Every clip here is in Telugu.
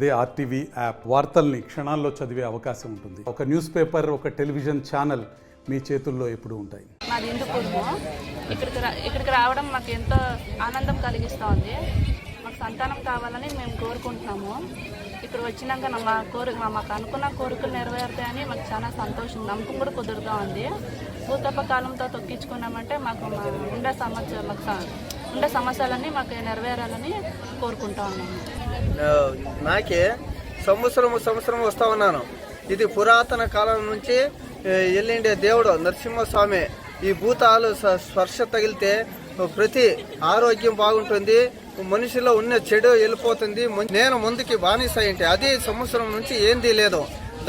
అదే ఆర్టీవీ యాప్ వార్తల్ని క్షణాల్లో చదివే అవకాశం ఉంటుంది. ఒక న్యూస్ పేపర్, ఒక టెలివిజన్ ఛానల్ మీ చేతుల్లో ఎప్పుడూ ఉంటాయి. మాది హిందూపూర్ము. ఇక్కడికి రావడం మాకు ఎంతో ఆనందం కలిగిస్తూ ఉంది. మాకు సంతానం కావాలని మేము కోరుకుంటున్నాము. ఇక్కడ వచ్చినాక మాకు అనుకున్న కోరికలు నెరవేరుతాయని మాకు చాలా సంతోషం, నమ్మకం కూడా కుదురుతూ ఉంది. భూతప్ప కాలంతో తొక్కించుకున్నామంటే మాకు ఉండే సమస్యలన్నీ మాకు నెరవేరాలని కోరుకుంటా ఉన్నాము. నాకే సంవత్సరం వస్తా ఉన్నాను. ఇది పురాతన కాలం నుంచి ఎల్లిండే దేవుడు నరసింహస్వామి. ఈ భూతాలు స్పర్శ తగిలితే ప్రతి ఆరోగ్యం బాగుంటుంది, మనిషిలో ఉన్న చెడు వెళ్ళిపోతుంది. నేను ముందుకి బానిస ఏంటి అది సంవత్సరం నుంచి ఏంది లేదు.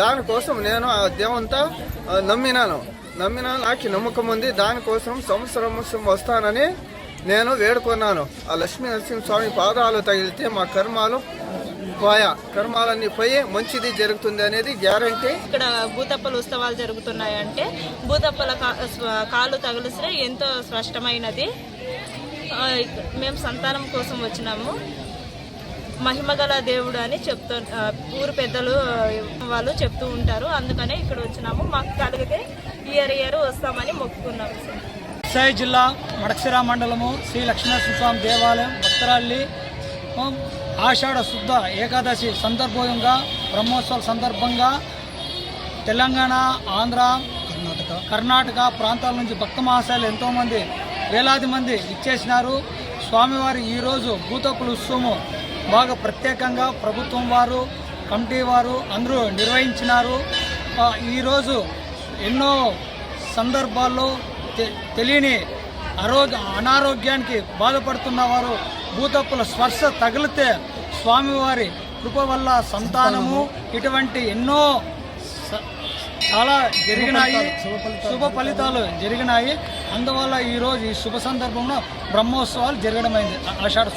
దానికోసం నేను ఆ దేవుంతా నమ్మినాను. నాకు నమ్మకం ఉంది. దానికోసం సంవత్సరం వస్తానని నేను వేడుకున్నాను. ఆ లక్ష్మీ నరసింహస్వామి పాదాలు తగిలితే మా కర్మాలన్నీ పోయి మంచిది జరుగుతుంది అనేది గ్యారంటీ. ఇక్కడ భూతప్పల ఉత్సవాలు జరుగుతున్నాయంటే భూతప్పల కాళ్ళు తగిలిస్తే ఎంతో స్పష్టమైనది. మేము సంతానం కోసం వచ్చినాము. మహిమగల దేవుడు అని ఊరు పెద్దలు వాళ్ళు చెప్తూ ఉంటారు. అందుకనే ఇక్కడ వచ్చినాము. మాకు కలిగితే ఇయర్ వస్తామని మొక్కుకున్నాము. విశాఖ జిల్లా మడకశిర మండలము శ్రీ లక్ష్మీనరసింహస్వామి దేవాలయం భక్తరాల్లి ఆషాఢ శుద్ధ ఏకాదశి సందర్భంగా బ్రహ్మోత్సవాల సందర్భంగా తెలంగాణ, ఆంధ్ర, కర్ణాటక ప్రాంతాల నుంచి భక్త మహాశయులు ఎంతోమంది వేలాది మంది ఇచ్చేసినారు. స్వామివారి ఈరోజు భూతప్పుల ఉత్సవము బాగా ప్రత్యేకంగా ప్రభుత్వం వారు, కమిటీ వారు అందరూ నిర్వహించినారు. ఈరోజు ఎన్నో సందర్భాల్లో తెలియని అనారోగ్యానికి బాధపడుతున్న వారు భూతప్పుల స్పర్శ తగిలితే స్వామివారి కృప వల్ల సంతానము ఇటువంటి ఎన్నో చాలా జరిగినాయి, శుభ ఫలితాలు జరిగినాయి. అందువల్ల ఈరోజు ఈ శుభ సందర్భంలో బ్రహ్మోత్సవాలు జరగడమైంది. ఆషాఢ